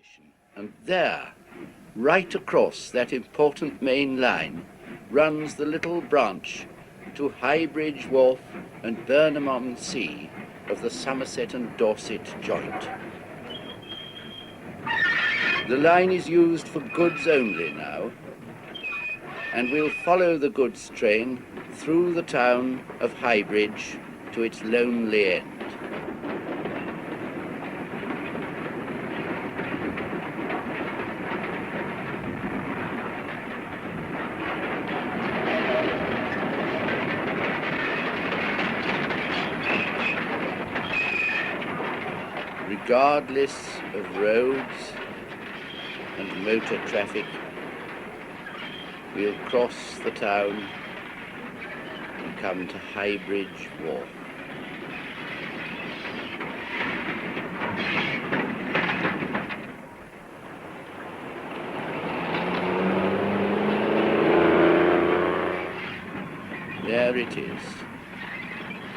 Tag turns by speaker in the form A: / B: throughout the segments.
A: station. And there, right across that important main line, runs the little branch to Highbridge Wharf and Burnham-on-Sea of the Somerset and Dorset joint. The line is used for goods only now, and we'll follow the goods train through the town of Highbridge to its lonely end. Regardless of roads and motor traffic, we'll cross the town and come to Highbridge Wharf. There it is,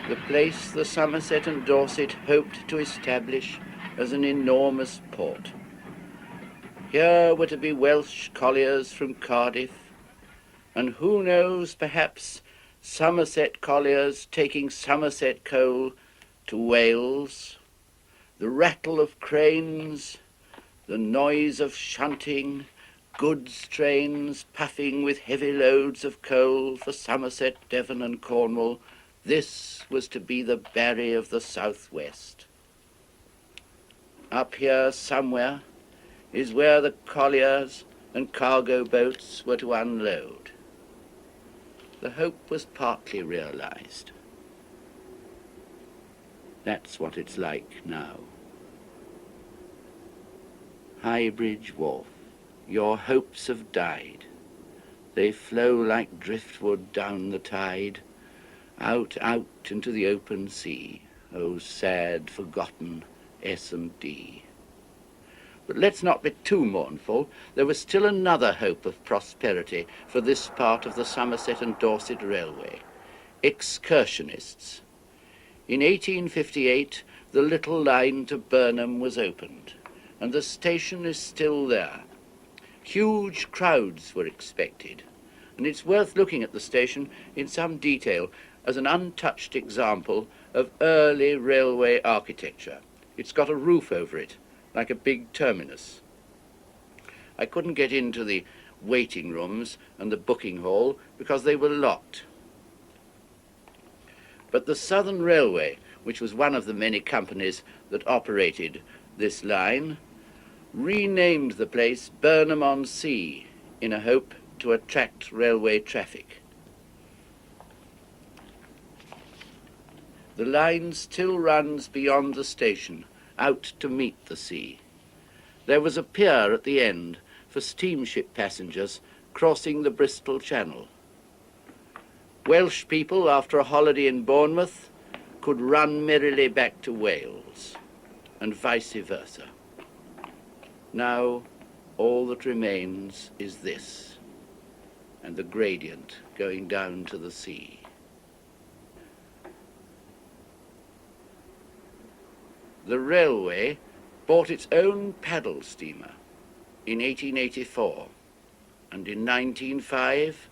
A: the place the Somerset and Dorset hoped to establish as an enormous port. Here were to be Welsh colliers from Cardiff, and who knows, perhaps Somerset colliers taking Somerset coal to Wales, the rattle of cranes, the noise of shunting, goods trains puffing with heavy loads of coal for Somerset, Devon and Cornwall. This was to be the Barry of the southwest. Up here somewhere is where the colliers and cargo boats were to unload. The hope was partly realized. That's what it's like now. Highbridge Wharf, your hopes have died. They flow like driftwood down the tide, out into the open sea. Oh, sad, forgotten S&D. But let's not be too mournful. There was still another hope of prosperity for this part of the Somerset and Dorset Railway. Excursionists. In 1858, the little line to Burnham was opened, and the station is still there. Huge crowds were expected, and it's worth looking at the station in some detail as an untouched example of early railway architecture. It's got a roof over it, like a big terminus. I couldn't get into the waiting rooms and the booking hall because they were locked. But the Southern Railway, which was one of the many companies that operated this line, renamed the place Burnham-on-Sea in a hope to attract railway traffic. The line still runs beyond the station, out to meet the sea. There was a pier at the end for steamship passengers crossing the Bristol Channel. Welsh people, after a holiday in Bournemouth, could run merrily back to Wales, and vice versa. Now, all that remains is this, and the gradient going down to the sea. The railway bought its own paddle steamer in 1884, and in 1905,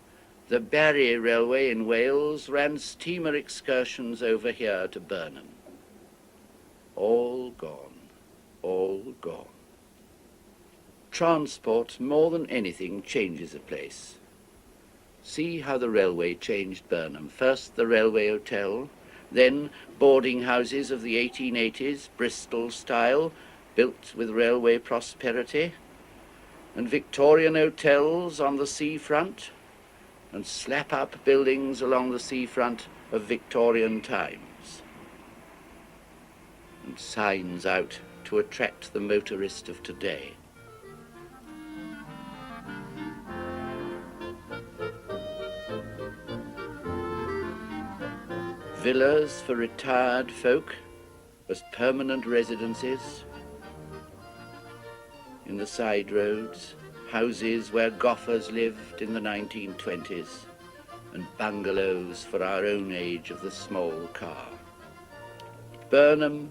A: the Barry Railway in Wales ran steamer excursions over here to Burnham. All gone, all gone. Transport, more than anything, changes a place. See how the railway changed Burnham. First the Railway Hotel, then boarding houses of the 1880s, Bristol style, built with railway prosperity, and Victorian hotels on the seafront, and slap-up buildings along the seafront of Victorian times, and signs out to attract the motorist of today. Villas for retired folk as permanent residences. In the side roads, houses where goffers lived in the 1920s, and bungalows for our own age of the small car. Burnham,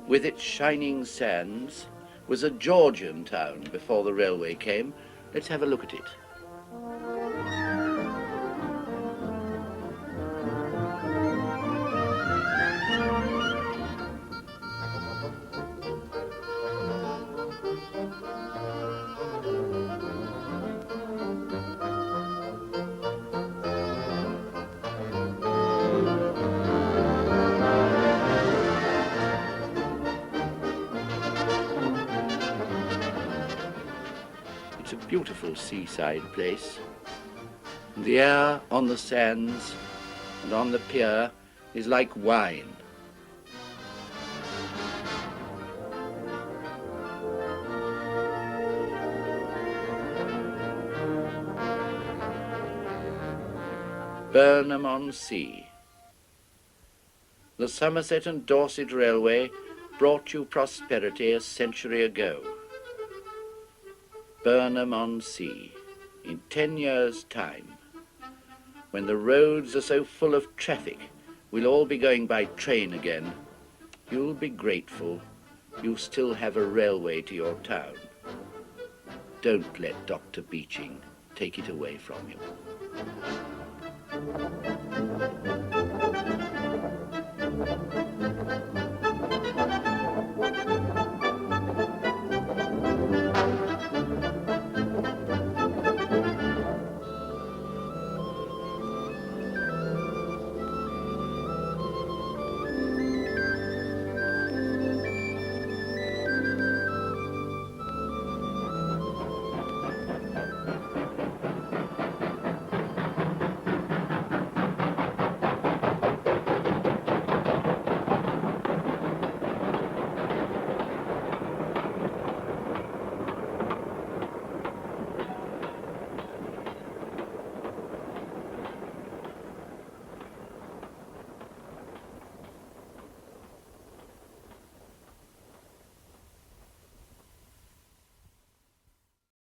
A: with its shining sands, was a Georgian town before the railway came. Let's have a look at it. It's a beautiful seaside place. The air on the sands and on the pier is like wine. Burnham-on-Sea. The Somerset and Dorset Railway brought you prosperity a century ago. Burnham-on-Sea, in 10 years' time, when the roads are so full of traffic, we'll all be going by train again. You'll be grateful you still have a railway to your town. Don't let Dr. Beeching take it away from you.